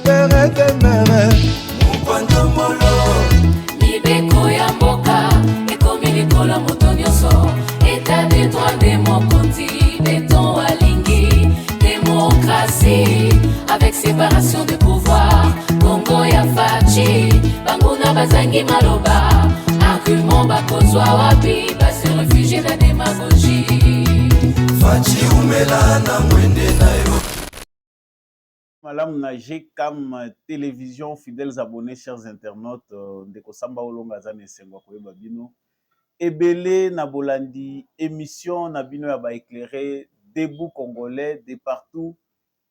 Mere Mukwando molo Libeko ya mboka ekomi likola moto nyonso État de droit de mokonzi beton alingi Démocratie avec séparation de pouvoir Congo ya fachi banguna bazangi maloba Argument bakozwa wapi basi réfugié na démagogie Fachi umela na mwende na yo Madame Nagé, comme télévision, fidèles abonnés, chers internautes, de Kosamba Olonga Zane Sengwa Babino, Ebele Nabolandi, émission Nabino Yaba éclairé, debout congolais, de partout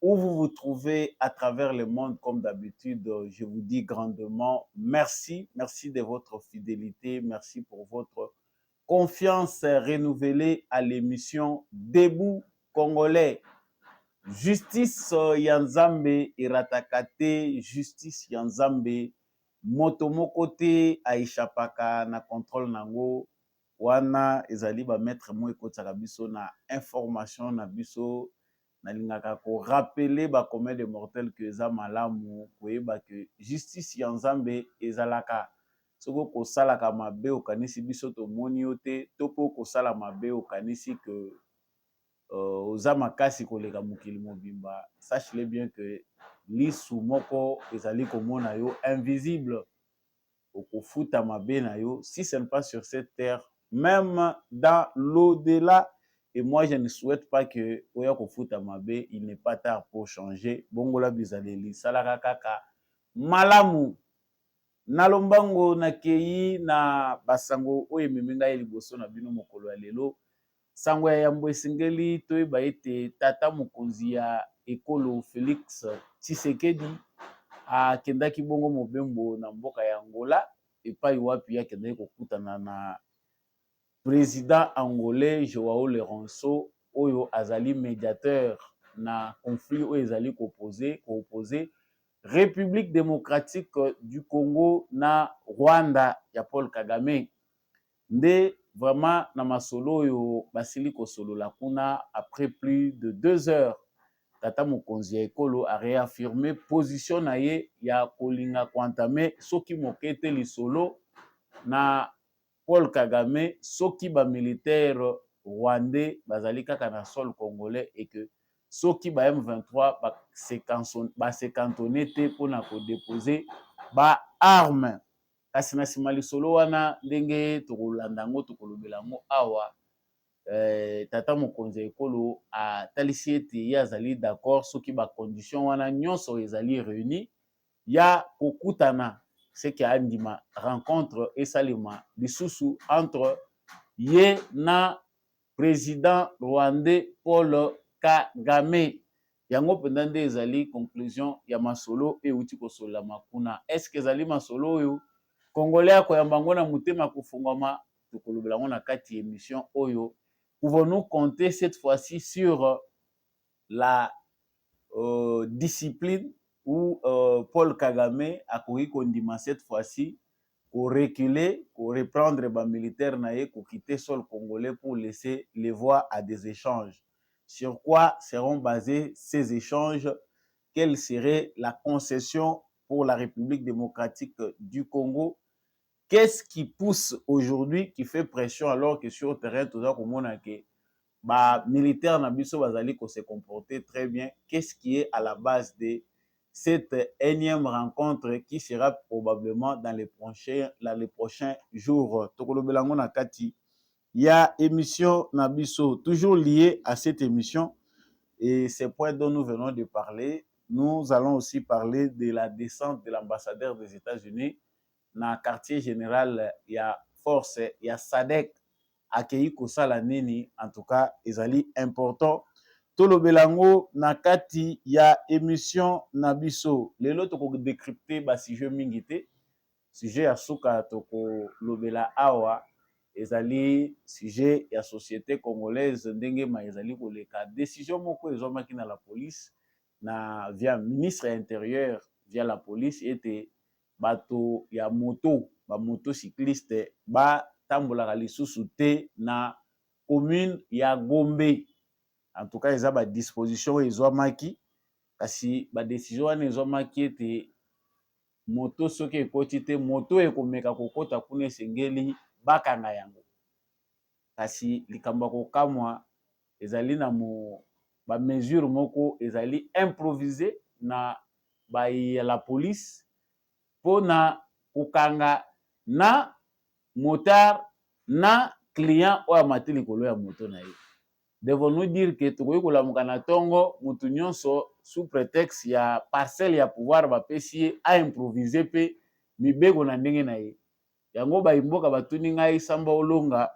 où vous vous trouvez à travers le monde, comme d'habitude, je vous dis grandement merci, merci de votre fidélité, merci pour votre confiance renouvelée à l'émission Debout congolais. Justice Yanzambe iratakate, justice Yanzambe motomoko te aishapaka na contrôle nango wana ezali ba maître mo ekotaka biso na information na biso na lingaka ko rappeler ba commun de mortels que eza malamu koyeba que justice Yanzambe ezalaka soko kosalaka mabe okanisi biso tomoni yo te to po kosala mabe okanisi que oza makasi koleka mokili mobimba sache-le bien que lisu moko ezali komona yo invisible okofuta mabe na yo si ce n'est pas sur cette terre même dans l'au-delà et moi je ne souhaite pas que oya kofuta mabe il n'est pas tard pour changer bongola bizaleli salaka kaka malamu nalombango nakei na basango oyo ememi ngai liboso na bino mokolo ya lelo sango ya yambo esengeli toyeba ete tata mokonzi ya ekolo Félix Tshisekedi akendaki bongo mobembo na mboka ya Angola epai wapi akendaki kokutana na président angolais Joao Lourenço oyo azali médiateur na conflit oyo ezali koopose République démocratique du Congo na Rwanda ya Paul Kagame nde vraiment na masolo yo basili kosolola kuna après plus de 2 heures tata mokonzi ya ekolo a réaffirmé position na ye ya kolinga koentame soki moke te lisolo na Paul Kagame soki ba militaire rwandais bazali kaka na sol congolais et que soki ba M23 ba se cantonné te pona ko déposer ba armes kasi na nsima lisolo wana ndenge tokolanda yango tokolobela yango awa tata mokonzi ya ekolo atalisi ete ye azali d'accord soki bacondition wana nyonso ezali réuni ya kokutana seke andima rencontre esalema lisusu entre ye na président rwandais Paul Kagame yango mpenza nde ezali conclusion ya masolo euti kosolama kuna eske ezali masolo oyo Congolais akoyamba ngo na mutema kufungama tokolobela ngo na kati émission oyo pouvons-nous compter cette fois-ci sur la discipline où Paul Kagame a koki kondima cette fois-ci pour reculer, pour reprendre les militaires naïe, pour quitter sol congolais pour laisser les voies à des échanges. Sur quoi seront basés ces échanges? Quelle serait la concession pour la République démocratique du Congo? Qu'est-ce qui pousse aujourd'hui, qui fait pression alors que sur le terrain, tout ça, comme on a que bah, militaires nabiso bazali ko se comporter très bien? Qu'est-ce qui est à la base de cette énième rencontre qui sera probablement dans les prochains jours? Tokolobelango na kati. Il y a émission nabiso toujours liée à cette émission et ces points dont nous venons de parler. Nous allons aussi parler de la descente de l'ambassadeur des États-Unis na quartier général ya force ya SADC akei kosala nini. En tout cas ezali important tolobelango na kati ya émission na biso lelo toko décrypter ba sujet mingi te sujet ya suka toko lobela awa ezali sujet ya société congolaise ndenge ma ezali koleka décision moko ezomaki na la police na via ministre intérieur via la police ete bato ya moto ba motocycliste ba tambolaka lisusu te na commune ya Gombe. En tout cas eza ba disposition ezwamaki kasi badesizio wana ezwamaki ete moto soki ekoti te moto ekomeka kokota kuna esengeli bakanga yango, kasi likambo ya kokamwa ezali na bamesure moko ezali improvise na ya la police mpona kokanga na motard na client oyo amati likolo ya moto na ye. Devons-nous dire que tokoki kolamuka na ntongo motu nyonso sous prétexte ya parcelle ya pouvoir bapesi ye aimprovise mpe mibeko na ndenge na ye. Yango bayimboka batuni ngai Samba Olonga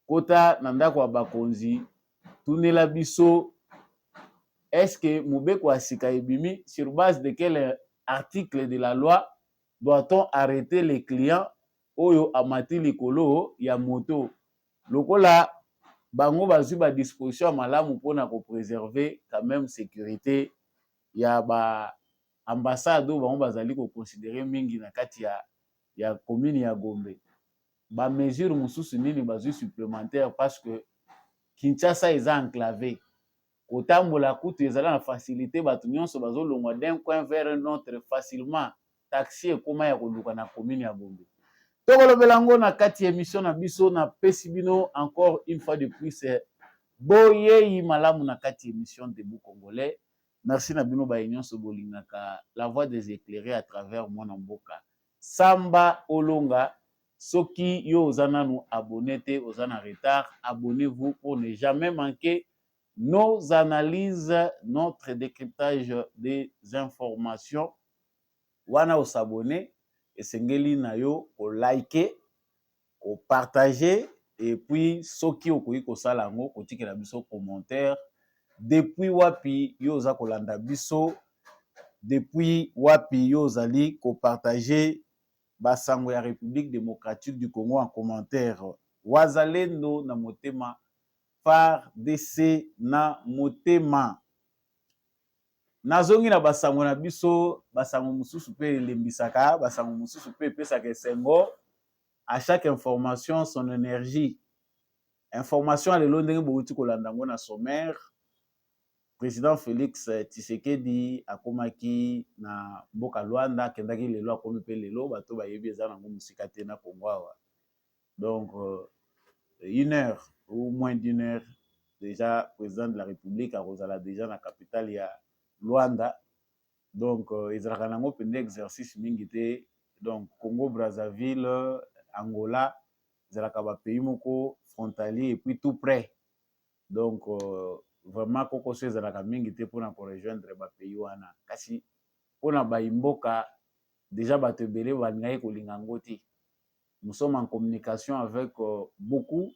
kota na ndako ya bakonzi tunela biso est-ce que mobeko ya sika ebimi sur base de quel article de la loi doit-on arrêter les clients oyo amati likolo ya moto lokola bango bazwi ba disposition ya malamu mpona kopréserver quand même sécurité ya ba ambassade oyo bango bazali koconsidere mingi na kati ya commune ya Gombe. Ba mesure mosusu nini bazwi supplémentaire parce que Kinshasa eza enclavé kotambola kutu ezali na facilité bato nyonso bazolongwa d'un coin vers un autre facilement taxi ekoma ya koluka na commune ya Gombe. Tokolobela yango na kati émission na biso na pesi bino encore une fois de plus boyeyi malamu na kati émission Debout Congolais. Merci na bino ba nyonso bolingaka la voix des éclairés à travers mwana mboka Samba Olonga. Soki yo oza nanu abonné te oza na retard, abonnez-vous pour ne jamais manquer nos analyses, notre décryptage des informations. Wana o s'abonner esengeli na yo ko liker, ko partager et puis soki okoki kosala yango kotikela biso commentaire depuis wapi yo oza kolanda biso, depuis wapi yo ozali ko partager basango ya République démocratique du Congo en commentaire. Wazalendo na motema, FARDC na motema. Nazongi na basango na biso, basango mususu pe lembisaka, basango mususu pe pesaka esengo. À chaque information son énergie. Information alelo ndenge bouti kolandango na sommaire. Président Félix Tshisekedi akomaki na mboka Luanda kendaki lelo akomi pe lelo bato bayebi eza nango musika te na Congo awa. Donc une heure ou moins d'une heure déjà président de la République a kozala déjà na capitale ya Luanda. Donc ezalaka nango pende exercice mingi te. Donc Congo Brazzaville, Angola ezalaka ba pays moko frontalier et puis tout près. Donc vraiment koko so ezalaka mingi te mpona korejoindre bapays wana kasi mpona bayimboka déjà bato ebele balingaki kolinga yango te. Nous sommes en communication avec beaucoup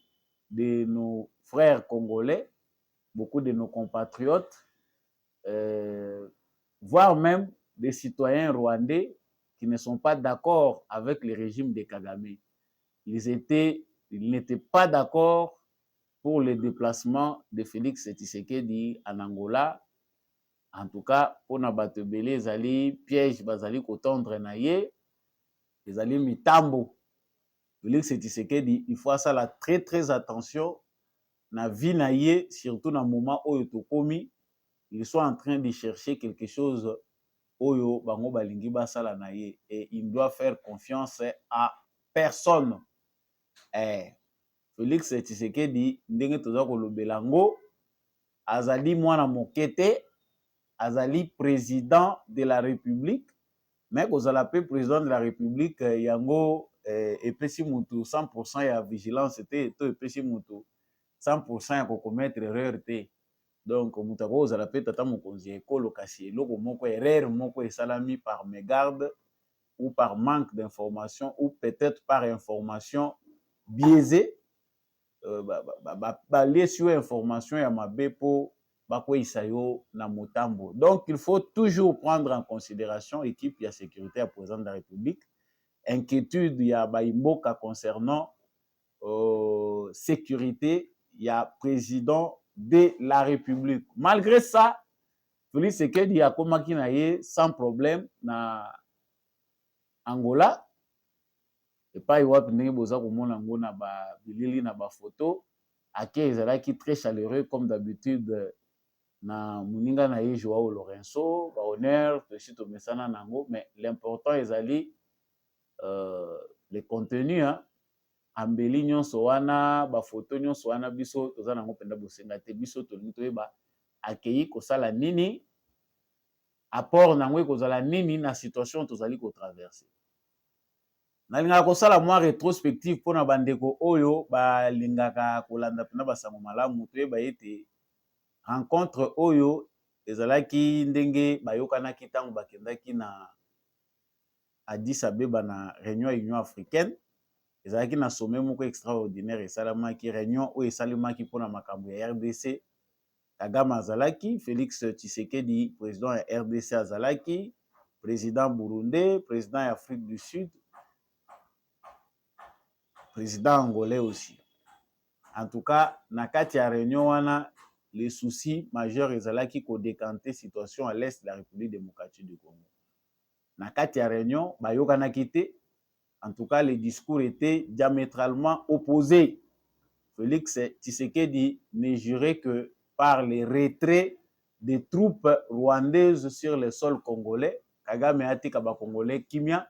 de nos frères congolais, beaucoup de nos compatriotes, voire même des citoyens rwandais qui ne sont pas d'accord avec le régime de Kagame. Ils n'étaient pas d'accord pour le déplacement de Félix Tshisekedi en Angola. En tout cas, pour nabato belé ezali piège bazali kotondre na ye, ezali mitambo. Félix Tshisekedi, il faut ça la très attention na vie na ye, surtout na moment oyo tokomi, ils sont en train de chercher quelque chose oyo bango balingi basala na ye et il doit faire confiance à personne. Félix Tshisekedi ndenge toza kolobela ngo azali mwana mokete, azali président de la République, mais kozala pe président de la République yango epesi mutu 100% ya vigilance te to epesi mutu 100% ya kokommettre erreur te. Donc mutu akozala pe tata mokonzi ya ekolo kasi eloko moko erreur moko esalami par mégarde ou par manque d'information ou peut-être par information biaisée. Balesi yo information ya mabe po bakweyisa yo na motambo. Donc il faut toujours prendre en considération équipe ya sécurité ya président de la République, inquiétude ya baimboka concernant sécurité ya président de la République. Malgré ça, Félix Tshisekedi akomaki na ye sans problème na Angola. Et pas wapi ndenge boza komona ngo na ba bilili na ba photo ake ezalaki très chaleureux comme d'habitude na muninga na ye Joao Lorenzo ba honneur to sito mesana nango, mais l'important ezali le contenu hein. Ambeli nyonso wana ba photo nyonso wana biso toza nango penda bosenga te, biso tolingi toyeba akei kosala nini, apport nango ekozala nini na situation tozali ko traverser. Nalingaka kosala mwa rétrospective mpona bandeko oyo balingaka kolanda pena basango malamu, toyeba ete rencontre oyo ezalaki ndenge bayokanaki ntango bakendaki na Addis Abeba na réunion ya Union africaine. Ezalaki na sommet moko extraordinaire esalamaki, réunion oyo esalemaki mpona makambo ya RDC. Kagame azalaki, Félix Tshisekedi président ya RDC azalaki, président burundais, président ya Afrique du Sud, président angolais aussi. En tout cas, na kati ya réunion wana, les soucis majeurs ezalaki ko décanter situation à l'est de la République démocratique du Congo. Na kati ya réunion, bayokanaki te. En tout cas, les discours étaient diamétralement opposés. Félix Tshisekedi ne jurait que par les retraits des troupes rwandaises sur le sol congolais. Kagame atika ba Congolais kimia.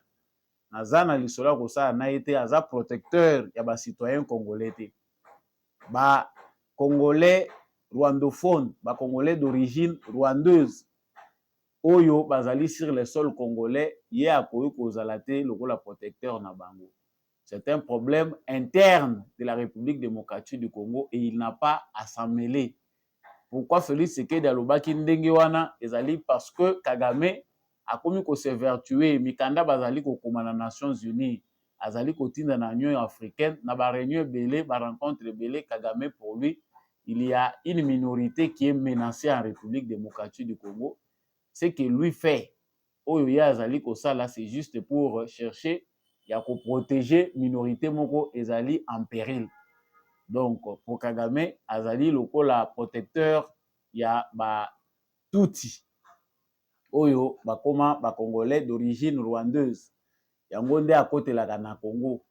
Nazana lisola kosa na été aza protecteur ya ba citoyens congolais te. Ba Congolais rwandophones, ba Congolais d'origine rwandaise. Oyo bazali sur le sol congolais, ye akoyi kozala te lokola protecteur na bango. C'est un problème interne de la République démocratique du Congo et il n'a pas à s'en mêler. Pourquoi Félix Tshisekedi alobaki ndenge wana ezali parce que Kagame akomi ko se vertuer mikanda bazali ko koma na Nations Unies, azali ko tinda na Union africaine na ba réunion belé, ba rencontre belé. Kagame pour lui, il y a une minorité qui est menacée en République démocratique du Congo. Ce que lui fait, oyo ya azali kosala, c'est juste pour chercher ya ko protéger minorité moko ezali en péril. Donc pour Kagame azali lokola protecteur ya ba Tutsi oyo bakoma ba Congolais d'origine rwandaise. Yango nde akotelaka na Congo.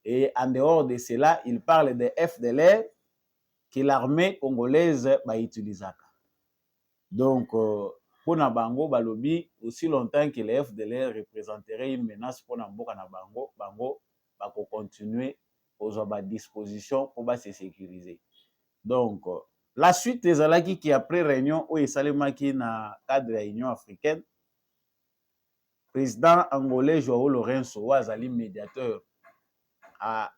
Et en dehors de cela, il parle de FDLR que l'armée congolaise ba utilisaka. Donc pour na bango balobi, aussi longtemps que les FDLR représenterait une menace pour na mboka na bango, bango bako continuer aux ba disposition pour ba se sécuriser. Donc la suite des alaki qui après réunion au esalemaki na cadre de l'Union africaine, président angolais Joao Lorenzo azali médiateur a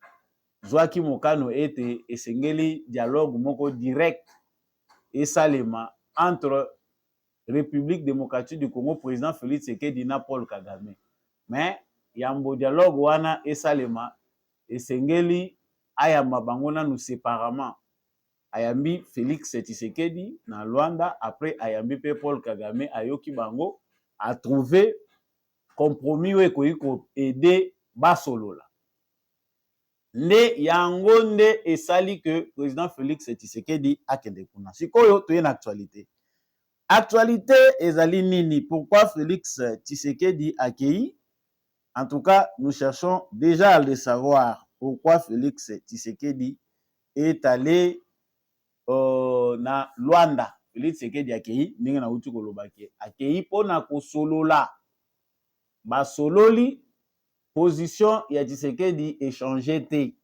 Zwaki Mokano ete esengeli dialogue moko direct esalema entre République démocratique du Congo, président Félix Tshisekedi na Paul Kagame. Mais yambo dialogue wana esalema esengeli ayamba bango nanu séparément. Ayambi Félix Tshisekedi na Luanda, après ayambi pe Paul Kagame ayoki bango a trouvé compromis wekoyi ko aider basolola. Nde yango nde esali que président Félix Tshisekedi akende kuna. Sikoyo toye na actualité. Actualité ezali nini? Pourquoi Félix Tshisekedi accueilli? En tout cas, nous cherchons déjà à le savoir. Pourquoi Félix Tshisekedi est allé na Luanda? Félix Tshisekedi accueilli, ndenge na uti kolobaki. Accueilli pona ko solola. Ba sololi position ya Tshisekedi échangé te.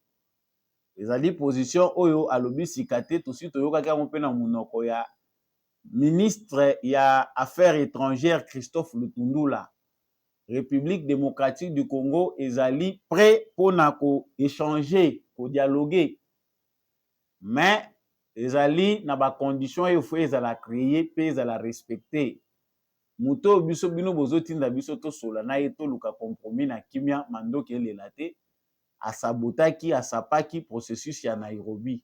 Ezali position oyo alobi sikate to si toyoka ka mpe na munoko ya ministre ya Affaires étrangères Christophe Lutundula. République démocratique du Congo ezali prêt pour ko échanger, ko dialoguer. Mais ezali na ba condition il faut ezala créer pe ezala respecter. Muto biso bino bozotinda biso to sola na eto luka compromis na kimia mandoki elelate asabotaki asapaki processus ya Nairobi.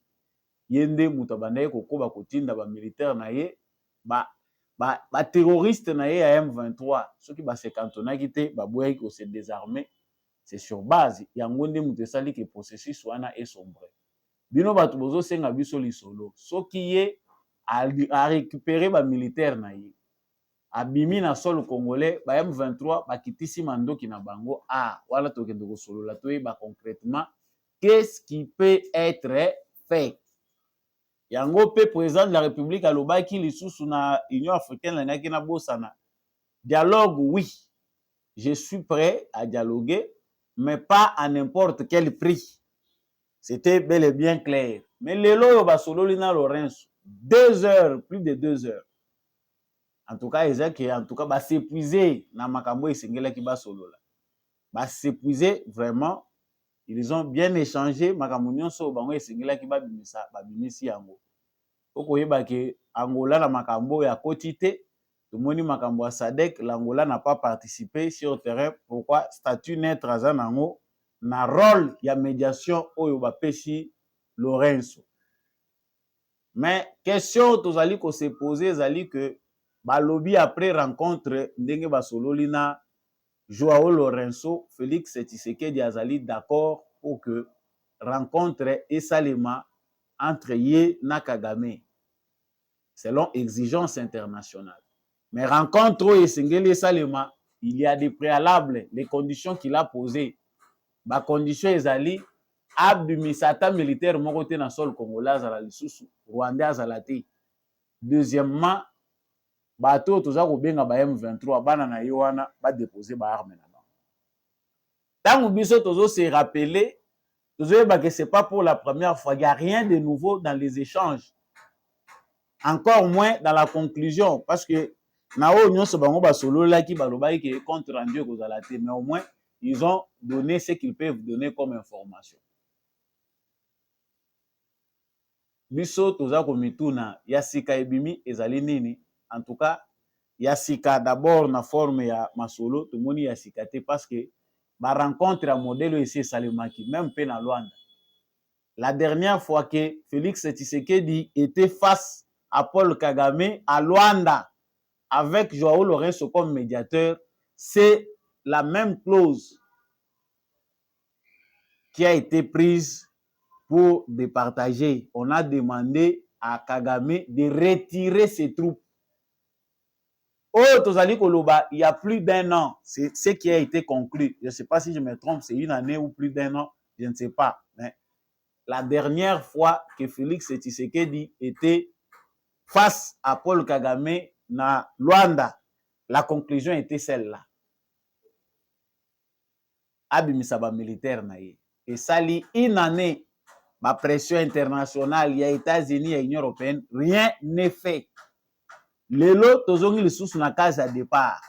Yende muto bandaye kokoba kotinda ba militaire na ye ba terroriste na ye ya M23 soki ba se cantonaki te ba boyaki ko se désarmer, c'est sur base yango nde muto esali ke processus wana esombre. Bino bato bozo senga biso lisolo soki ye a récupérer ba militaire na ye abimi na sol congolais ba M23 bakitisi mandoki na bango wala tokende ko solola toyeba concrètement qu'est-ce qui peut être fait. yango pe président de la République alobaki lisusu na Union africaine langaki na bosana. Dialogue, oui, je suis prêt à dialoguer, mais pas à n'importe quel prix. C'était bel et bien clair. Mais lelo yo basololi na Lorenzo 2 heures, plus de 2 heures. En tout cas, en tout cas, ba s'épuiser na makambo esengela ki basolola. Ba s'épuiser vraiment. Ils ont bien échangé makambo nyonso bango esengela ki babimisi yango. Okoyeba ke Angola na makambo ya kotite, tomoni makambo ya SADC, l'Angola n'a pas participé sur le terrain. Pourquoi? Statut neutre azanango na rôle ya médiation oyo bapesi Lorenzo. Mais question tozali ko se poser ezali que balobi après rencontre ndenge basololi na Joao Lorenzo, Félix Tshisekedi azali d'accord pour que rencontre esalema entre ye na Kagame selon exigence internationale. Mais rencontre esengeli esalema, il y a des préalables, les conditions qu'il a posées. Ba condition ezali abimisata militaire moko te na sol congolais azala lisusu, rwandais azala te. Deuxièmement, bato toza ko benga ba M23 bana na yo wana ba déposer ba arme na bango. Tango biso tozo se rappeler, tozo yeba que c'est pas pour la première fois, il y a rien de nouveau dans les échanges. Encore moins dans la conclusion, parce que na o nyonso bango ba solola ki balobaki ke compte rendu kozala te, mais au moins ils ont donné ce qu'ils peuvent donner comme information. Biso toza komituna ya sika ebimi ezali nini? En tout cas, ya sika d'abord na forme ya masolo, tomoni ya sika te parce que ba rencontre ya modèle ici salemaki même pe na Luanda. La dernière fois que Félix Tshisekedi était face à Paul Kagame à Luanda avec Joao Lorenzo comme médiateur, c'est la même clause qui a été prise pour départager. On a demandé à Kagame de retirer ses troupes. Oh, tozali koloba, il y a plus d'un an, c'est ce qui a été conclu. Je ne sais pas si je me trompe, c'est une année ou plus d'un an, je ne sais pas. Mais la dernière fois que Félix Tshisekedi était face à Paul Kagame na Luanda, la conclusion était celle-là. Abimisa ba militaire na ye. Et ça lit une année, ma pression internationale, il y a États-Unis, il y a Union européenne, rien n'est fait. Lelo tozongi lisusu na case à départ.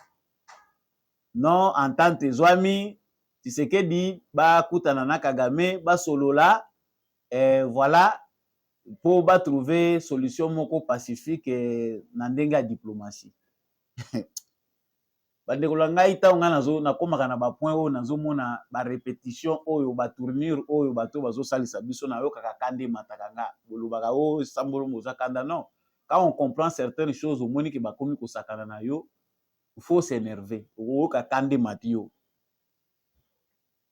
Non, en tant que Zwami, Tshisekedi ba kutana na Kagame, ba solola, voilà, pour ba trouver solution moko pacifique na ndenge ya diplomatie. Bandeko ngai ta nga nazo nakomaka na ba point oyo nazomona ba répétition oyo ba tournure oyo bato bazo salisa biso na yo kaka kande mataka nga bolobaka o sambolo moza kanda. Non, quand on comprend certaines choses au moni ke bakomi ko sakana na yo, il faut s'énerver o kaka kande matio.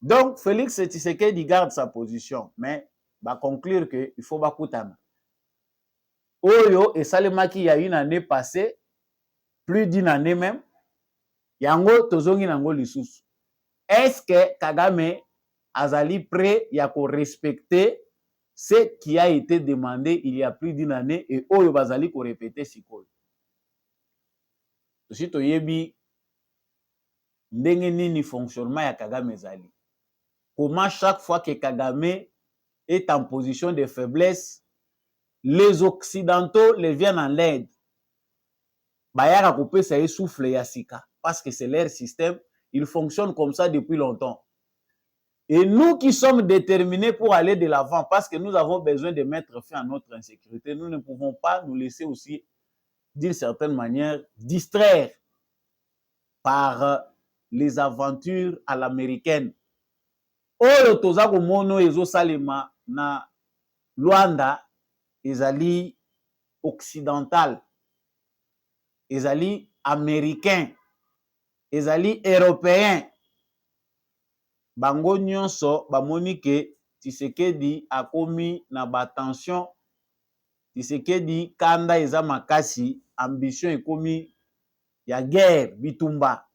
Donc Félix Tshisekedi garde sa position, mais va conclure que il faut bakutana oyo esalemaki ya une année passée, plus d'une année même. Yango tozongi nango lisusu. Est-ce que Kagame azali prêt ya ko respecter ce qui a été demandé il y a plus d'une année et oyo bazali ko répéter sikoyo? Tosi toyebi ndenge nini fonctionnement ya Kagame ezali. Comment chaque fois que Kagame est en position de faiblesse, les Occidentaux les viennent en l'aide. Bayaka kopesa ye souffle ya sika. Parce que c'est leur système, il fonctionne comme ça depuis longtemps. Et nous qui sommes déterminés pour aller de l'avant, parce que nous avons besoin de mettre fin à notre insécurité, nous ne pouvons pas nous laisser aussi, d'une certaine manière, distraire par les aventures à l'américaine. Oyo tozako mono ezo salema na Luanda, ezali occidental, ezali américain, ezali européen. Bango nyonso bamoni ke Tshisekedi akomi na batension, Tshisekedi kanda eza makasi, ambition ekomi ya guerre bitumba.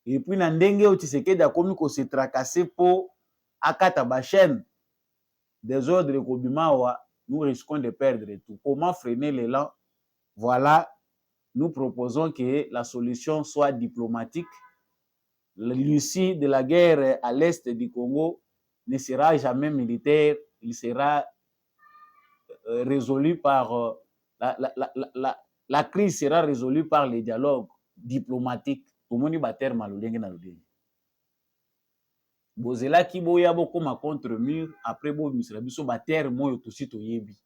Et puis na ndenge o Tshisekedi akomi ko se tracasser po akata ba chaîne des ordres kobimawa, nous risquons de perdre tout. Comment freiner l'élan? Voilà, nous proposons que la solution soit diplomatique. L'issue de la guerre à l'est du Congo ne sera jamais militaire, il sera résolu par la crise sera résolue par les dialogues diplomatiques. Tomoni ba terme alolenge na lolenge. Bozelaki boya bokoma contre mur après bo misela biso ba terme oyo tosi toyebi.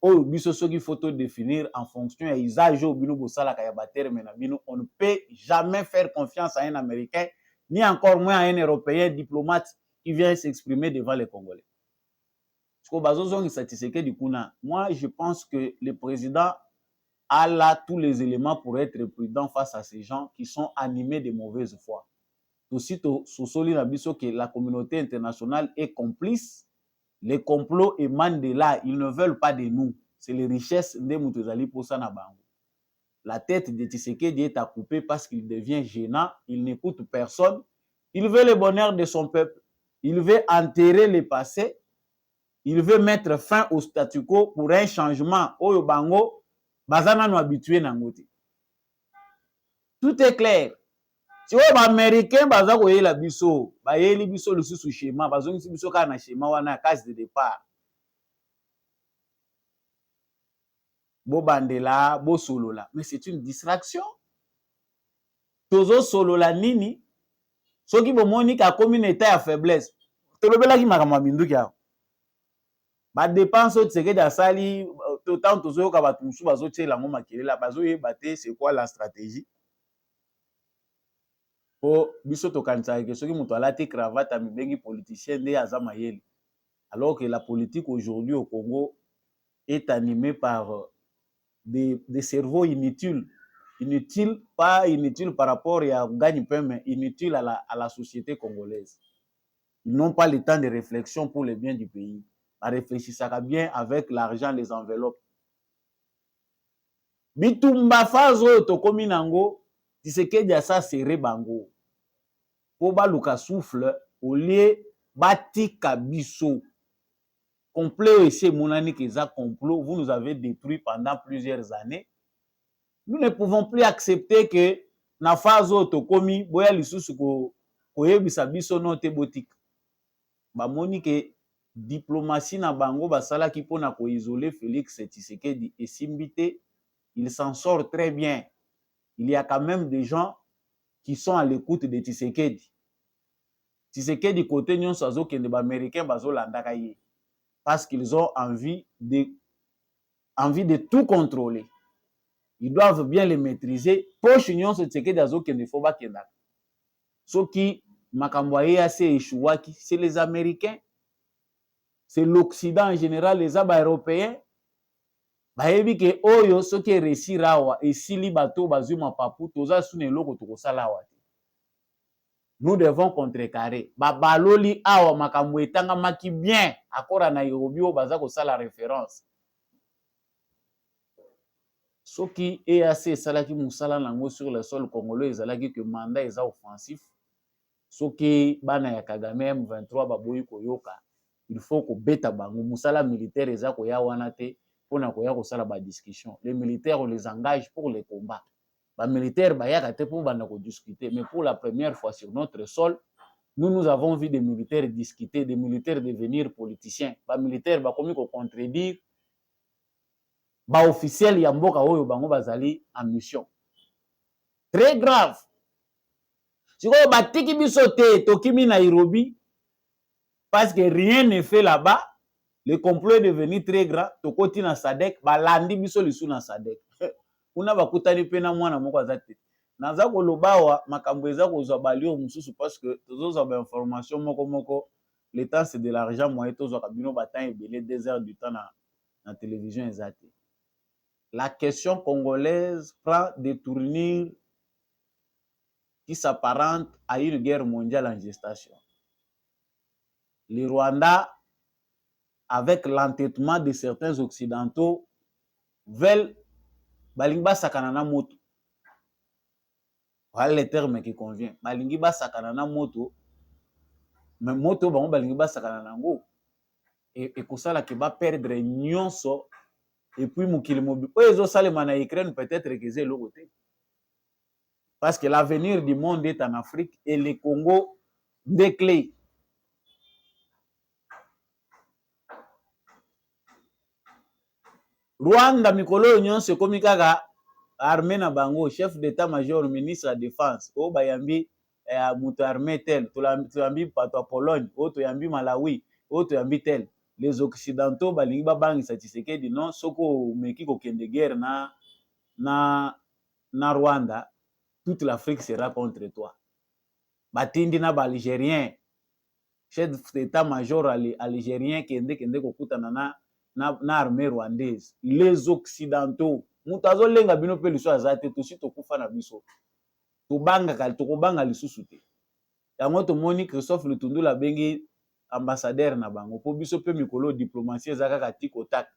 Oyo biso soki photo définir en fonction ya usage au bino bosala ka ya ba terme na bino, on ne peut jamais faire confiance à un Américain ni encore moins à un Européen diplomate qui vient s'exprimer devant les Congolais. Moi, je pense que le président a là tous les éléments pour être prudent face à ces gens qui sont animés de mauvaise foi. Aussitôt, que la communauté internationale est complice, les complots émanent de là, ils ne veulent pas de nous. C'est les richesses de Moutezali pour ça. La tête de Tshisekedi est à couper parce qu'il devient gênant, il n'écoute personne, il veut le bonheur de son peuple, il veut enterrer le passé. Il veut mettre fin au statu quo pour un changement. Oyo bango, bazana no habitué nangote. Tout est clair. Si les Américains baza ko yela biso, ba yeli biso le sous schéma, bazongi biso ka na schéma wana case de départ. Bo bandela, bo solola, mais c'est une distraction. Tozo solola nini? Soki bo moni ka commune état ya faiblesse. Tolobela ki makamwa binduki ya. Ba dépense au Tshisekedi asali autant tozo ka batu musu bazo tshela ngo makelela bazo yebate c'est quoi la stratégie po biso to kanisa ke soki mutu alati cravate amibengi politicien nde aza mayele, alors que la politique aujourd'hui au Congo est animée par des cerveaux inutiles, pas inutiles par rapport à gagne-pain, mais inutiles à la société congolaise. Ils n'ont pas le temps de réflexion pour le bien du pays. Réfléchissaka bien avec l'argent, les enveloppes. Bitumba fazo tokomi nango, Tshisekedi asa serré bango. Po baluka souffle, au lieu batika biso. Complet et monani keza complot, vous nous avez détruit pendant plusieurs années. Nous ne pouvons plus accepter que na fazo tokomi, boya lisusu ko yebisa biso no te botik. Ba moni ke diplomatie na bango basala ki pona ko isoler Félix Tshisekedi et Simbité, il s'en sort très bien. Il y a quand même des gens qui sont à l'écoute de Tshisekedi. Tshisekedi côté nyon sazo kende ba américain bazo landaka ye parce qu'ils ont envie de tout contrôler. Ils doivent bien les maîtriser. Poche nyon so Tshisekedi azo kende fo ba kenda. Soki makambo ya se échouaki, c'est les Américains. C'est l'Occident en général, les Aba européens. Bayebi ke oyo soki réussir awa esili bato bazuma papu toza sune loko tokosala awa. Nous devons contrecarrer. Babaloli awa makambo etanga maki bien akora na Nairobi o baza kosala référence. Soki EAC salaki musala nango sur le sol congolais ezalaki que mandat eza offensif. Soki bana ya Kagame M23 baboyi koyoka, il faut ko beta bango musala militaire eza ko ya wana te pona ko ya ko sala ba discussion. Les militaires on les engage pour les combats. Les militaires bayaka te pour bana ko discuter, mais pour la première fois sur notre sol, nous avons vu des militaires discuter, des militaires devenir politiciens. Les militaires ba komi ko contredire ba officiel ya mboka oyo bango bazali en mission. Très grave. Si vous batiki biso te tokimi Nairobi parce que rien n'est fait là-bas, le complot est devenu très grand. Tokoti na Sadek, balandi biso lisu na Sadek. Una bakutani pena mwana moko azate. Naza kolobawa makambo eza kozwa balio mususu parce que tozo ba information moko le temps c'est de l'argent moyen tozo kabino batan ebele 2 heures du temps na télévision ezate. La question congolaise prend des tournures qui s'apparente à une guerre mondiale en gestation. Le Rwanda, avec l'entêtement de certains occidentaux, veulent balingba sakanana moto. Voilà le terme qui convient. Balingba sakanana moto, mais moto bango balingba sakanana ngo. et kosala ke ba perdre nyonso et puis mokili mobile oyo ezosalema na Ukraine peut-être que eza eloko te parce que l'avenir du monde est en Afrique et le Congo nde clé. Rwanda mikolo oyo nyonso ekomi kaka armée na bango, chef d'état-major, ministre ya défense oyo bayambi moto armée tel, toyambi bato ya Pologne oyo toyambi Malawi oyo toyambi tel. Les occidentaux balingi babangisa Tshisekedi non soki omeki kokende guerre na Rwanda, toute l'Afrique sera contre toi. Batindi na ba-Algérien, chef d'état-major algérien kende kokutana na armée rwandaise. Les occidentaux mutu azolenga bino mpe liso aza te tosi tokufa na biso tokobanga lisusu te. Yango tomoni Christophe Lutundula abengi ambassadeur na bango mpo biso mpe mikolo diplomatie eza kaka tikotak.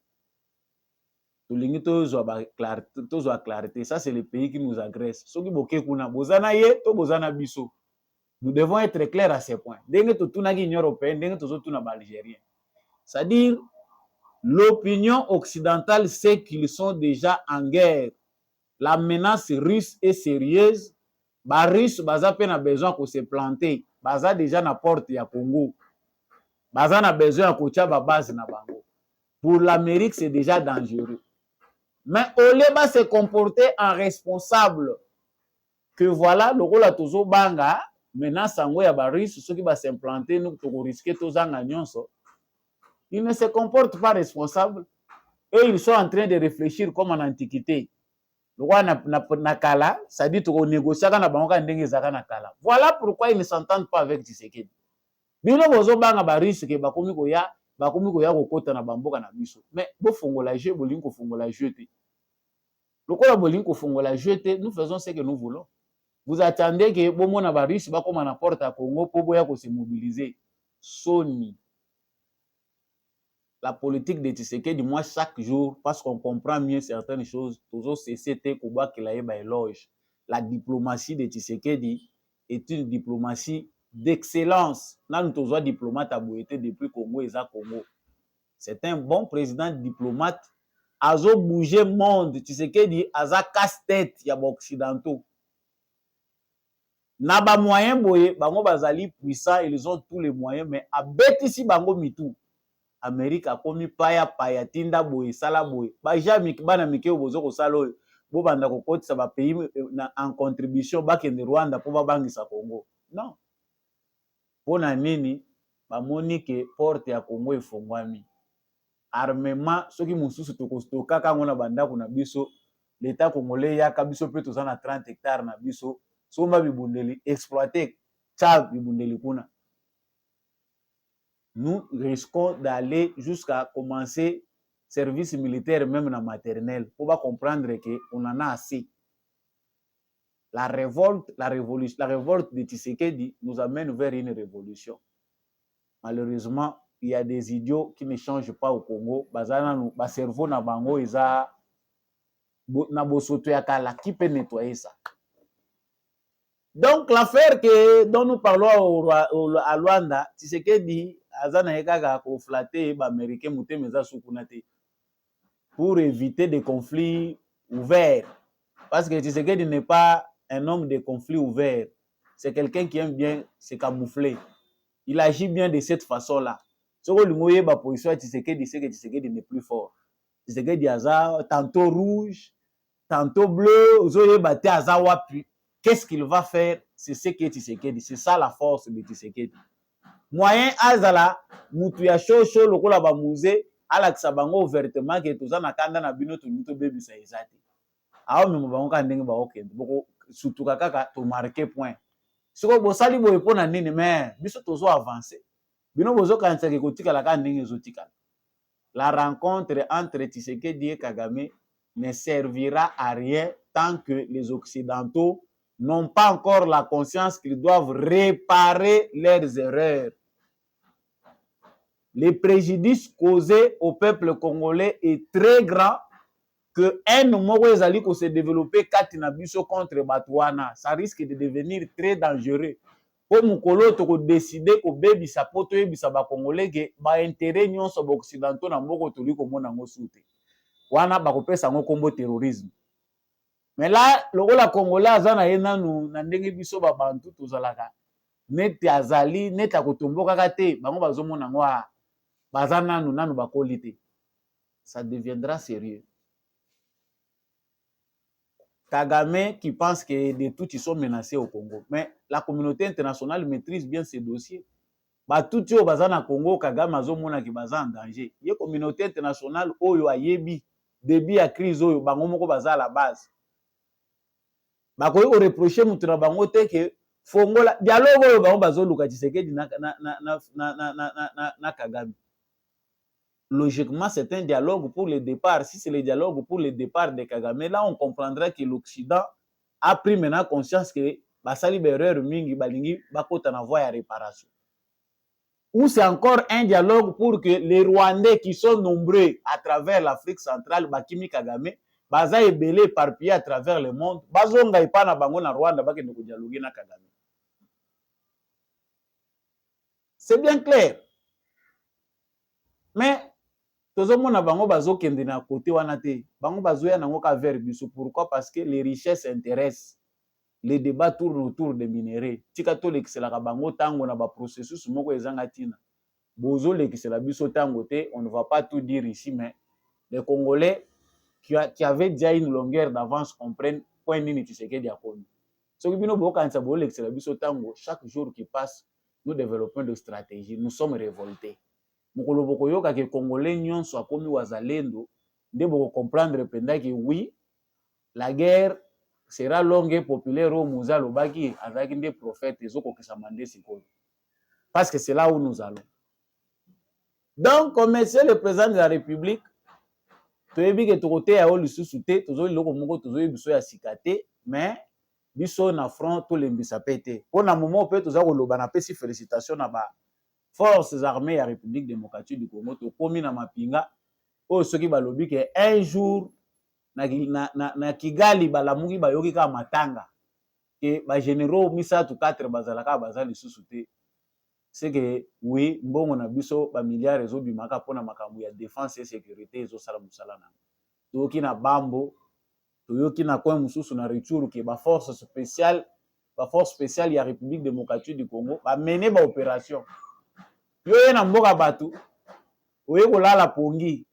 Tolingi tozwa clarté. Ça c'est le pays qui nous agresse. Soki boke kuna bozana ye to bozana biso. Nous devons être clairs à ces points. Ndenge totunaki Union européenne, ndenge tozotuna ba Algérien. C'est-à-dire l'opinion occidentale sait qu'ils sont déjà en guerre. La menace russe est sérieuse. Ba russe baza pe na besoin ko se planter. Baza déjà na porte ya Congo. Baza na besoin ko tia ba base na bango. Pour l'Amérique, c'est déjà dangereux. Mais au lieu de se comporter en responsable, que voilà, le rôle à tozo banga, maintenant sango ya ba russe, ceux qui va s'implanter, nous to risquer tozanga nyonso. Ils ne se comportent pas responsables et ils sont en train de réfléchir comme en antiquité. Le roi na kala, ça dit to négocier na bango ndenge zaka na kala. Voilà pourquoi ils ne s'entendent pas avec Tshisekedi. Bino bozo banga ba russe ke bakomi koya kokota na bamboka na biso. Mais bo fongola jeu bolingi ko fongola jeu te. Lokola bolingi ko fongola jeu te, nous faisons ce que nous voulons. Vous attendez que bomo na ba russe bakoma na porte à Congo po boya ko se mobiliser. Soni. La politique de Tshisekedi, moi, chaque jour, parce qu'on comprend mieux certaines choses, toujours CCT, Koba, Kilaïba, éloge. La diplomatie de Tshisekedi est une diplomatie d'excellence. Nous sommes diplomates à Bouété depuis Congo et Congo. C'est un bon président diplomate. Azo bouger monde. Tshisekedi, aza casse-tête, y a occidentaux. Naba moyen boye, bango bazali puissant, ils ont tous les moyens, mais à bêtisi bango mitou. Amérique a komi paya tinda boye sala boye ba jamik bana mike obozo ko sala bo banda ko kotisa ba pays en contribution ba kende Rwanda po ba bangisa Congo. Non. Pona nini ba monique porte ya Congo efongwami. Armement soki mususu to kostoka kango na banda kuna biso l'état congolais ya kabiso pe tozana 30 hectares na biso so ma bibundeli exploiter cha bibundeli kuna. Nous risquons d'aller jusqu'à commencer service militaire même dans maternelle pour pas comprendre qu'on en a assez. La révolte de Tshisekedi nous amène vers une révolution. Malheureusement, il y a des idiots qui ne changent pas au Congo. Ba cerveau na bango eza na bosoto ya kala qui peut nettoyer ça. Donc l'affaire dont nous parlons à Luanda, Tshisekedi azana ekaka ko flatter ba américain mutemeza sukunate pour éviter des conflits ouverts parce que Tshisekedi n'est pas un homme de conflits ouverts, c'est quelqu'un qui aime bien se camoufler. Il agit bien de cette façon-là. Soko lingoye ba position Tshisekedi, c'est que Tshisekedi n'est plus fort. Tshisekedi aza tantôt rouge, tantôt bleu, ozoye bate aza wapi. Qu'est-ce qu'il va faire? C'est ce que Tshisekedi, c'est ça la force de Tshisekedi. Moyen azala mutu ya shosho lokola ba musée ala kisabango ouvertement que toza na kanda na bino to muto bebisa ezati. Awo memo bango ka ndenge ba okende boko surtout kaka to marquer point. Siko bosali boye pona nini mais biso tozo avancer. Bino bozo kanisa ke kotika la ka ndenge ezotika. La rencontre entre Tshisekedi et Kagame ne servira à rien tant que les occidentaux n'ont pas encore la conscience qu'ils doivent réparer leurs erreurs. Le préjudice causé au peuple congolais est très grand que un moko ezali ko se développer katina biso contre Batouana. Ça risque de devenir très dangereux. po mokolo toko décider ko bebisa poto yebisa ba congolais ke ba intérêt nyonso ba occidentaux na mboko toli ko mona ngo sute wana ba kopesa ngo kombo terrorisme. Mais là lokola congolais azana ye nanu na ndenge biso ba bantu tozalaka neti azali neti akotomboka kate bango bazomona ngo baza nanu bakoli te. Ça deviendra sérieux. Kagame qui pense que de tout ils sont menacés au Congo. Mais la communauté internationale maîtrise bien ces dossiers. Bah tout yo baza na Congo Kagame azomona ki baza en danger. Ye communauté internationale oyo ayebi début à crise oyo bango moko baza à la base. Ba ko reprocher mutu na bango te que fongola dialogue oyo bango bazoluka Tshisekedi na Kagame. Logiquement, c'est un dialogue pour le départ. Si c'est le dialogue pour le départ de Kagame, là, on comprendra que l'Occident a pris maintenant conscience que basali bereur mingi balingi bakota na voie à réparation. Ou c'est encore un dialogue pour que les Rwandais qui sont nombreux à travers l'Afrique centrale, bakimi Kagame, baza ebele éparpillés à travers le monde, bazonga ipana bango na Rwanda bakende ko dialoguer na Kagame. C'est bien clair. Mais tozomona bango bazokende na côté wana te bango bazoya nango ka vers biso. Pourquoi? Parce que les richesses intéressent. Les débats tournent autour des minéraux. Tika to lekiselaka bango tango na ba processus moko ezanga tina bozo lekisela biso tango te. On ne va pas tout dire ici, mais les Congolais qui avaient déjà une longueur d'avance comprennent point nini Tshisekedi akoni. Soki bino bokanisa bo lekisela biso tango, chaque jour qui passe nous développons de stratégies. Nous sommes révoltés. Mokolo boko yoka ke Congolais nyonso akomi wazalendo nde boko comprendre penda que oui, la guerre sera longue et populaire au Mouza Lobaki avec des prophètes et zoko kesamande sikoyo. Parce que c'est là où nous allons. Donc, comme monsieur le président de la République, toyebi ke tokote ya o lisusu te, tozo loko moko tozo biso ya sikate, mais biso na front to lembisa pete. Pona moment pe toza ko loba na pesi félicitations na ba forces armées de la République démocratique du Congo, to komi na mapinga o soki balobi ke un jour na Kigali balamuki bayoki ka matanga ke ba généraux misatu 4 bazalaka bazali susute. C'est que oui, mbongo na biso ba milliards ezo bimaka pona makambo ya défense et sécurité ezo sala musala na. Toyoki na Bambo, toyoki na coin mususu na Rutshuru ke ba force spéciale ya République démocratique du Congo ba mener ba opération. Yo na mboka batu oye kolala pongi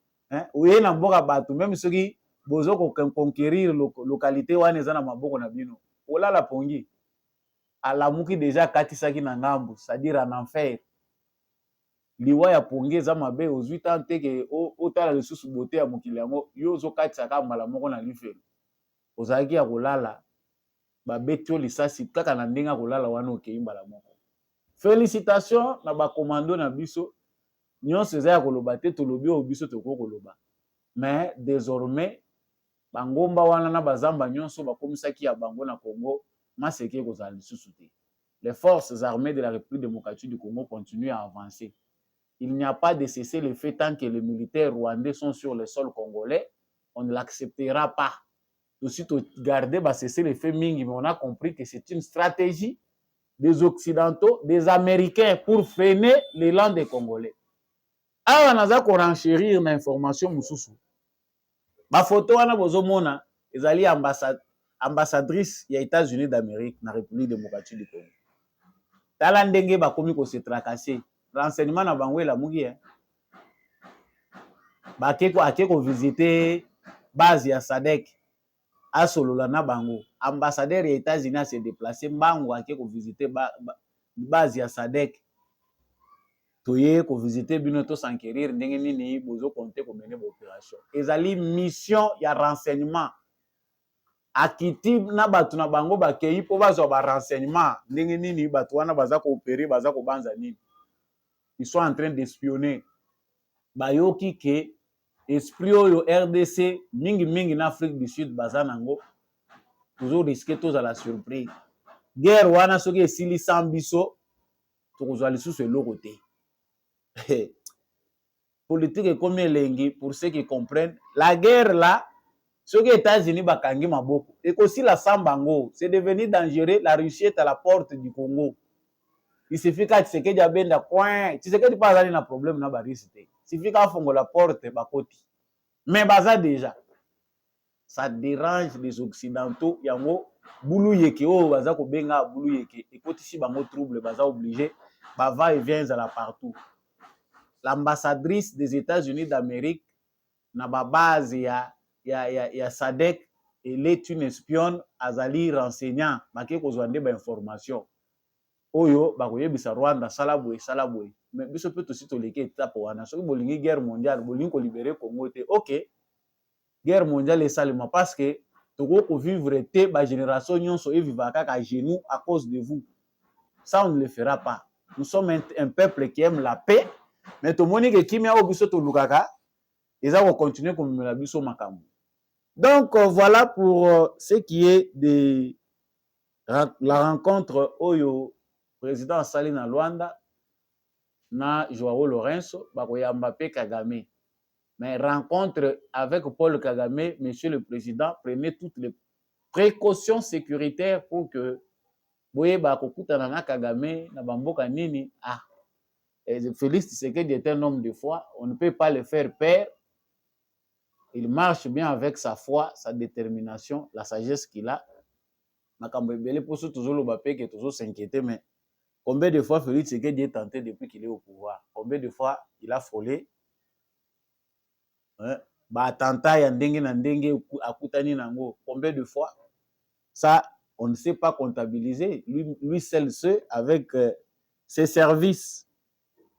oye na mboka batu même soki bozo ko conquérir localité wana eza na maboko na bino olala pongi alamuki déjà katisaki na ngambu, c'est-à-dire en enfer. Liwa ya pongi eza mabe ozwi tante ke otala lisusu bote ya mokili yango yo zo katisaka mbala moko na lifelo ozalaki ya kolala babeti yo lisasi kaka na ndenge ya kolala wana okei mbala moko. Félicitations na ba commando na biso nyonso eza ya koloba te tolobi o biso toko koloba. Mais désormais bangomba wana na bazamba nyonso bakomisaki ya bango na Congo maseke kozala lisusu te. Les forces armées de la République démocratique du Congo continuent à avancer. Il n'y a pas de cesser le fait tant que les militaires rwandais sont sur le sol congolais, on ne l'acceptera pas. Aussi garder cesser le fait mingi, mais on a compris que c'est une stratégie des Occidentaux, des Américains pour freiner l'élan des Congolais. Awa naza ko renchérir na information mususu. Ba photo wana bozomona ezali ambassadrice ya États-Unis d'Amérique na République démocratique du Congo. Tala ndenge bakomi ko se tracasser. Renseignement na bango la mugi akeko visiter base ya SADC asolola na bango. Ambassadeur ya États-Unis a se déplacer mbango akeko visiter base ya SADC. Toye ko visiter bino to s'enquérir ndenge nini bozo compter ko mener opération. Ezali mission ya renseignement. Akiti na batu na bango bakei po bazwa ba renseignement ndenge nini batu wana baza ko opérer baza ko banza nini. Ils sont en train d'espionner. Bayoki ke esprit oyo RDC mingi na Afrique du Sud baza nango toujours risquer tous à la surprise. Guerre wana soki esili sambiso tokozwa lisusu eloko te. Politique est comme elengi pour ceux qui comprennent. La guerre là, ceux qui États-Unis bakangi maboko. Et aussi la sambango, c'est devenu dangereux. La Russie est à la porte du Congo. il suffit que Tshisekedi abenda coin Tshisekedi pas aller na problème na barisi te suffit ka fongola porte bakoti mais baza déjà ça dérange les occidentaux yango bulu yeke o baza ko benga bulu yeke ekotisi bango trouble baza obligé va et vient à la partout. L'ambassadrice des États-Unis d'Amérique na ba base ya SADC elle est une espionne azali renseignant bake kozwa nde ba information oyo bakoyebisa Rwanda salabwe mais biso pe tosi toleki étape wana soki bolingi guerre mondiale bolingi ko libérer Congo te OK guerre mondiale esalema parce que toko ko vivre te ba génération nyonso e vivra kaka à genoux à cause de vous ça on ne le fera pas nous sommes un peuple qui aime la paix mais tomoni ke kimia o biso to lukaka eza ko continuer ko mimela biso makambo. Donc voilà pour ce qui est de la rencontre oyo président Salina Luanda na Joao Lourenço bakoyamba pe Kagame. Mais rencontre avec Paul Kagame, monsieur le président, prenez toutes les précautions sécuritaires pour que boye bakokutana na Kagame na bamboka nini Félix Tshisekedi est un homme de foi, on ne peut pas le faire peur. Il marche bien avec sa foi, sa détermination, la sagesse qu'il a. Makambo ebele poso tozolo bape que tozo s'inquiéter mais combien de fois Félix Tshisekedi est tenté depuis qu'il est au pouvoir? Combien de fois il a frôlé ba attentat ya ndenge na ndenge akutani nango? Combien de fois? Ça on ne sait pas comptabiliser. Lui seul sait avec ses services.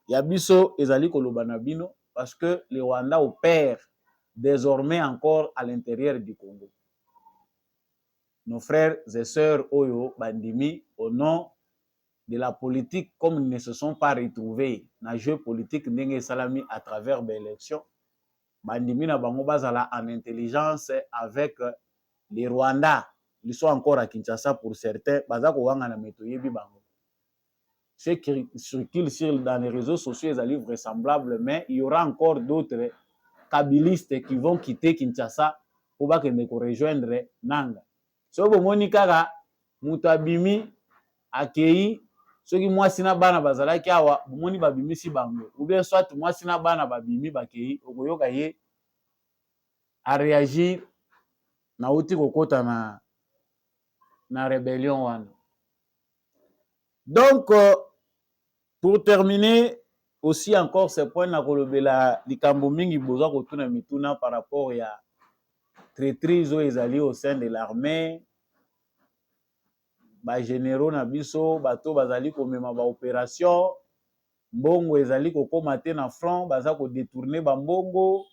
Yabiso ezali koloba na bino parce que le Rwanda opère désormais encore à l'intérieur du Congo. Nos frères et sœurs Oyo Bandimi, au nom de la politique, comme ils ne se sont pas retrouvés dans le jeu politique Ndenge Salami à travers l'élection, Bandimi na bango bazala en intelligence avec les Rwandais. Ils sont encore à Kinshasa pour certains. Bazako wanga na metoyebi bango. Ceux qui circulent dans les réseaux sociaux, ils sont vraisemblables, mais il y aura encore d'autres kabilistes qui vont quitter Kinshasa pour rejoindre Nanga. So bomoni kaka mutu abimi akei soki mwasi na bana bazalaki awa bomoni babimisi bango ou bien soit mwasi na bana babimi bakei okoyoka ye a réagir na uti kokota na rébellion wana. Donc pour terminer aussi encore ce point na kolobela likambo mingi boza kotuna mituna par rapport ya traîtrise ezali au sein de l'armée ba généraux na biso bato bazali komema ba opération mbongo ezali kokoma te na front baza ko détourner ba mbongo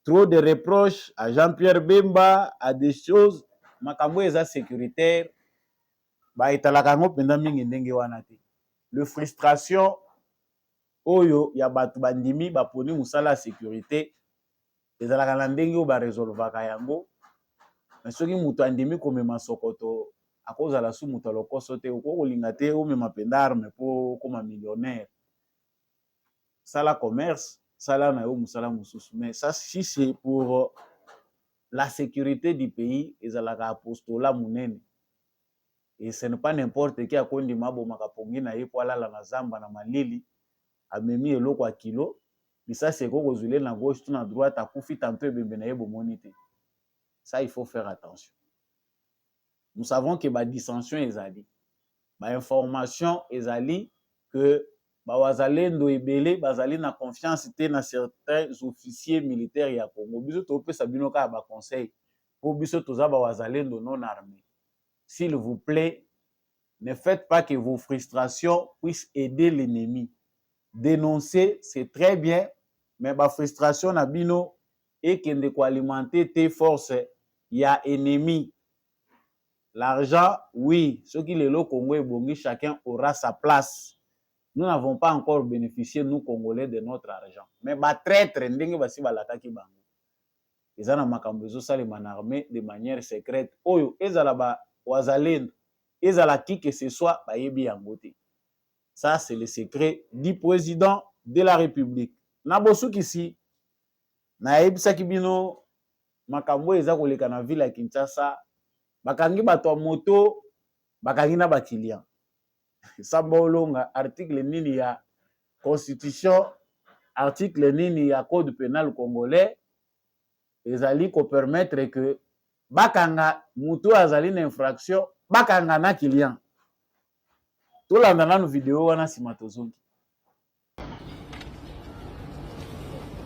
trop de reproches à Jean-Pierre Bemba à des choses makambo eza sécuritaire ba etalaka ngo penda mingi ndenge wana te le frustration oyo ya bato bandimi baponi musala sécurité ezalaka na ndenge oyo baresolvaka yango mais soki mutu andimi komema sokoto akozala su mutu alokoso te okokolinga te omema penda arme mpo okoma millionnaire sala commerce sala na yo musala mosusu mais ça si c'est pour la sécurité du pays ezalaka apostola munene et ce n'est pas n'importe qui akondima abomaka pongi na ye po alala na zamba na malili amemi eloko ya kilo lisasi ekokozwile na gauche to na droite akufi tanto ebembe na ye bomoni te. Ça il faut faire attention. Nous savons que ba dissension ezali ba information ezali que ba wazalendo ebele bazali na confiance te na certains officiers militaires ya Congo biso to pesa bino ka ba conseil pour biso toza ba wazalendo non armés. S'il vous plaît, ne faites pas que vos frustrations puissent aider l'ennemi. Dénoncer, c'est très bien, mais la frustration na bino et qu'il ne peut alimenter tes forces, il y a ennemi. L'argent, oui, ceux qui le Congo et Bongi, chacun aura sa place. Nous n'avons pas encore bénéficié, nous Congolais, de notre argent. Mais ba traître, ndenge basi balaka ki bango. Ezana makambo ezo salema na armée de manière secrète. Oyo ezala ba wazalendo, ezala qui que ce soit, ba yebi yango te. Ça, c'est le secret du président de la République. Nabosu kisi, na ebisaki bino makambo eza koleka na ville ya Kinshasa, bakangi bato ya moto, bakangi na ba client. Samba Olonga article nini ya constitution, article nini ya code pénal congolais ezali ko permettre que bakanga mutu azali na infraction bakanga na client. Tolanda nanu video wana sima tozongi.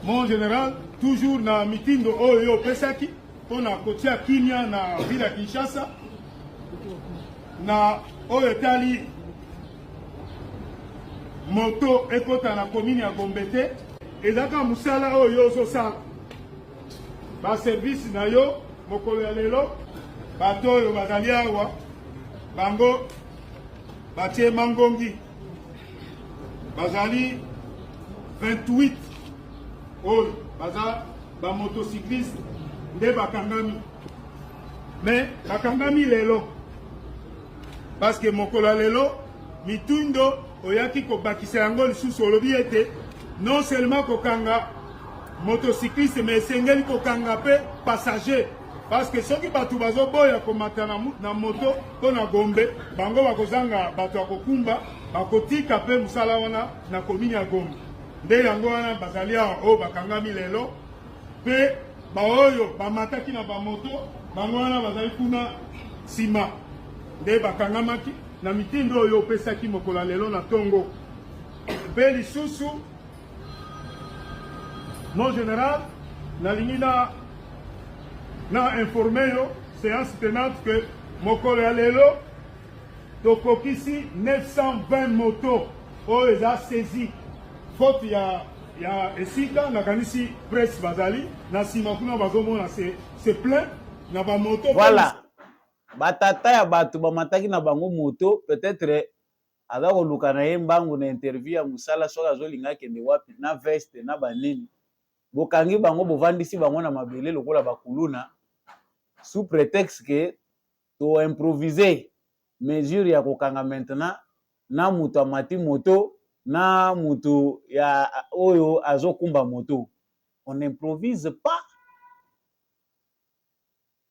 Mon général, toujours na mitindo oyo pesaki pona kotia kimia na ville Kinshasa na oyo tali moto ekota na commune ya Gombete ezaka musala oyo sosala ba service na yo mokolo ya lelo bato oyo bazali awa bango batie mangongi bazali 28 oyo baza ba motocycliste nde bakangami mais bakangami lelo parce que mokolo ya lelo mitundo oyaki kobakisa yango lisusu olobi ete non seulement kokanga motocycliste mais esengeli kokanga pe passager parce que soki bato bazoboya komata na moto mpo na Gombe bango bakozanga bato ya kokumba bakotika pe mosala wana na komini ya Gombe nde yango wana bazali awa oyo bakangami lelo pe baoyo bamataki na bamoto bango wana bazali kuna nsima nde bakangamaki na mitindo oyo opesaki mokolo lelo na tongo pe lisusu mon général nalingi na informe yo séance tenante que mokolo ya lelo tokokisi 920 moto oyo eza saisi faute ya esika nakanisi presse bazali na nsima kuna bazomona se plein na bamoto voilà batata ya bato bamataki na bango moto peut-être aza koluka na ye mbangu na interview ya mosala soki azolinga akende wapi na veste na banini bokangi bango bovandisi bango na mabele lokola bakuluna sous prétexte que to improviser mesure ya kokanga maintenant na mutu amati moto na mutu ya oyo azokumba moto. On n'improvise pas.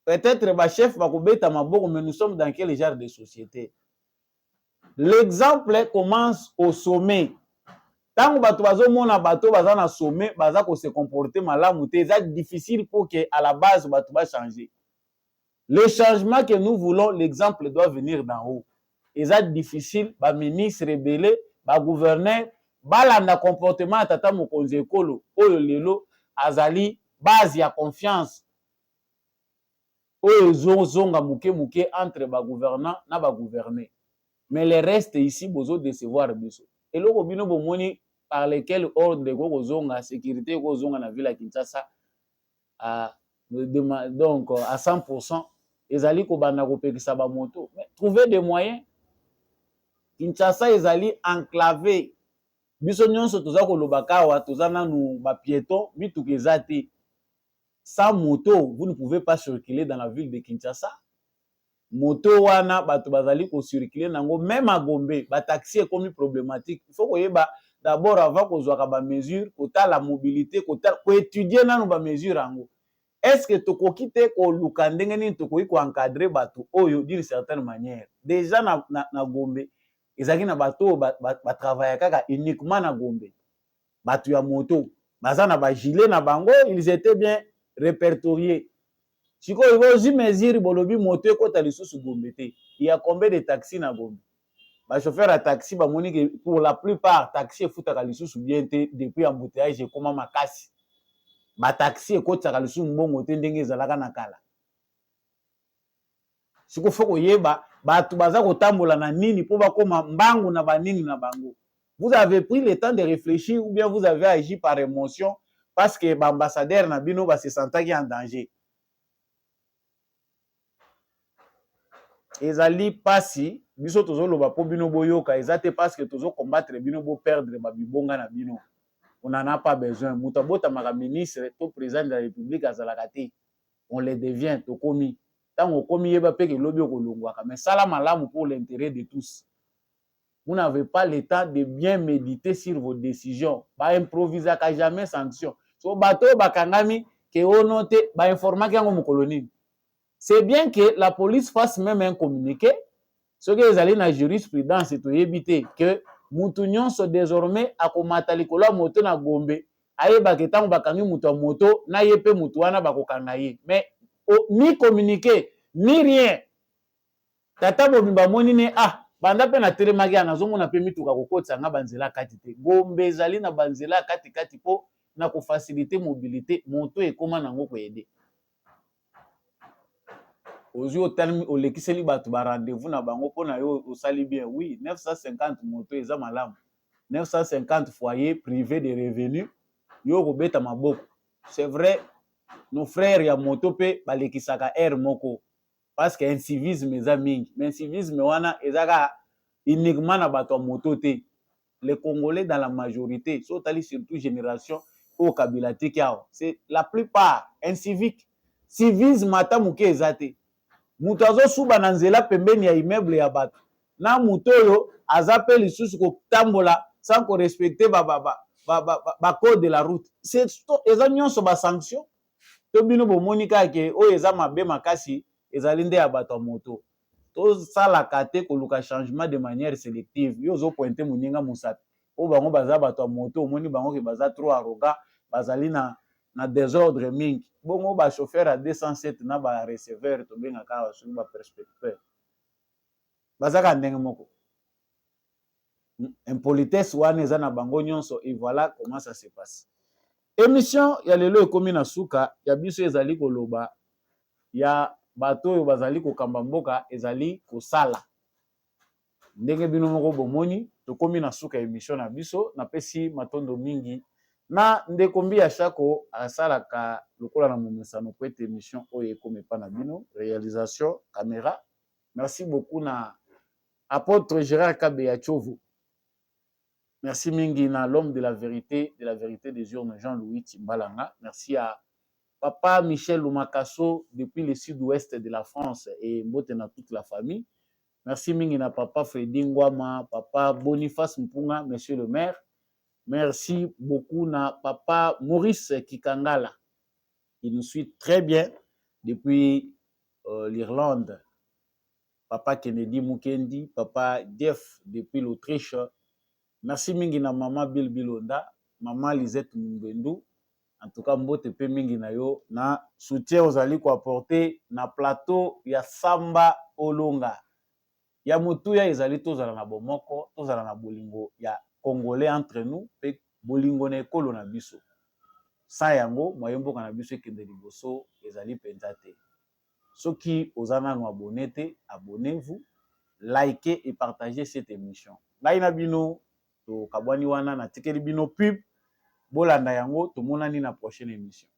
Peut-être ba chef bakobeta maboko, mais nous sommes dans quel genre de société? L'exemple commence au sommet. Tant bato bazomona bato baza na sommet, baza ko se comporter malamu te, c'est difficile pour que à la base bato ba changer. Le changement que nous voulons, l'exemple doit venir d'en haut. C'est difficile, ba ministre rebelle, ba gouverneur, balanda comportement tata mokonzi ekolo oyo lelo azali base ya confiance. Oyo zonga muke muke entre ba gouvernant na ba gouverner. Mais le reste ici bozo décevoir biso. Et loko bino bomoni par lesquels ordre de kozonga sécurité kozonga na ville ya Kinshasa donc à 100% ezali ko bana ko pekisa ba moto. Mais trouver des moyens. Kinshasa ezali enclavé. Biso nyonso toza ko lobakawa toza nanu ba piéton mituka ezate. Sans moto, vous ne pouvez pas circuler dans la ville de Kinshasa. Moto wana bato bazali ko circuler nango même à Gombe, ba taxi est comme problématique. Il faut koyeba d'abord avant ko zwa ba mesure, ko ta la mobilité, ko étudier nanu ba mesure ango. Est-ce que tokoki te ko luka ndenge nini tokoki ko encadrer bato oyo d'une certaine manière. Déjà na Gombe, ezaki na bato ba travailler kaka uniquement na Gombe. Bato ya moto, baza na ba gilet na bango, ils étaient bien répertoriés. Si vous avez mesure bolobi moto ekota lisusu Gombe te. Il y a combien de taxis na Gombe? Ba chauffeur à taxi ba moni que pour la plupart taxi efutaka lisusu bien te depuis embouteillage ekoma makasi. Ba taxi ekota lisusu mbongo te ndenge ezalaka na kala. Siko foko yeba bato baza kotambola na nini po bakoma mbangu na banini na bango. Vous avez pris le temps de réfléchir ou bien vous avez agi par émotion parce que l'ambassadeur na bino ba se sentaki en danger. Ezali pasi biso tozo loba po bino boyoka ezate parce que tozo combattre bino bo perdre ba bibonga na bino. On n'en a pas besoin. Muta bota maka ministre to président de la République azalaka te. On les devient to komi. Tant on komi yeba pe ke lobi kolongwaka mais sala malamu pour l'intérêt de tous. Vous n'avez pas le temps de bien méditer sur vos décisions. Ba improviser ka jamais sanction. So bato bakangami ke onote ba informer yango mo colonie. C'est bien que la police fasse même un communiqué soki ezali na jurisprudence toyebi te que mutu nyonso désormais akomata likolo ya moto na Gombe ayebaka ntango bakangi mutu ya moto na ye mpe mutu wana bakokanga ye, mais ni communiqué ni rien. Tata Bobimba moni ne banda pe na telemaki anazomona pe mituka kokotisa nga banzela kati te. Gombe ezali na banzela kati kati po na ko faciliter mobilité moto ekoma nango ko aider. Ozwi otani olekiseli bato ba rendez-vous na bango pona yo osali bien. Oui, 950 moto eza malamu. 950 foyers privés de revenus yo kobeta maboko. C'est vrai, nos frères ya moto pe balekisaka air moko. Parce que incivisme eza mingi. Mais incivisme wana ezaka uniquement na bato moto te. Les Congolais dans la majorité, surtout génération au Kabila Tikao, c'est la plupart incivique. Civisme ata muke ezate. Mutu azosuba na nzela pembeni ya immeuble ya bato. Na mutu oyo azape lisusu ko tambola sans ko respecter ba code de la route. C'est eza nyonso ba sanction. To bino bomoni kake oyo eza mabe makasi ezali nde ya bato moto. To salaka te koluka changement de manière sélective. Yo zo pointer muninga musapi. O bango baza bato moto omoni bango ke baza trop arrogant, bazali na désordre mingi. Bongo ba chauffeur à 207 na ba receveur to benga ka sur ba perspective. Bazaka ndenge moko. Impolitesse wana eza na bango nyonso et voilà comment ça se passe. Émission ya lelo ekomi na suka ya biso ezali koloba ya bato oyo bazali kokamba mboka ezali kosala. Ndenge bino moko bomoni tokomi na suka émission na biso napesi matondo mingi na ndeko mbi ya Shako asalaka lokola na momesano po ete émission oyo ekomi pa na bino. Réalisation caméra. Merci beaucoup na apôtre Gérard Kabeya Tchovu. Merci mingi na l'homme de la vérité des urnes Jean-Louis Timbalanga. Merci à Papa Michel Lumakaso depuis le sud-ouest de la France et mbote na toute la famille. Merci mingi na Papa Freddy Ngwama, Papa Boniface Mpunga, Monsieur le maire. Merci beaucoup na Papa Maurice Kikangala. Il nous suit très bien depuis l'Irlande. Papa Kennedy Mukendi, Papa Jeff depuis l'Autriche. Merci mingi na Maman Bill Bilonda, Maman Lisette Mbendu. En tout cas, mbote pe mingi na yo na soutien ozali ko apporter na plateau ya Samba Olonga. Ya mutuya ezali tozala na bomoko, tozala na bolingo ya Congolais entre nous pe bolingo na ekolo na biso. Sa yango moyemboka na biso ekende liboso ezali penza te. Soki ozana no abonné te, abonnez-vous, likez et partagez cette émission. Ngai na bino to kabwani wana na tikeli bino pub bolanda yango tomonani na prochaine émission.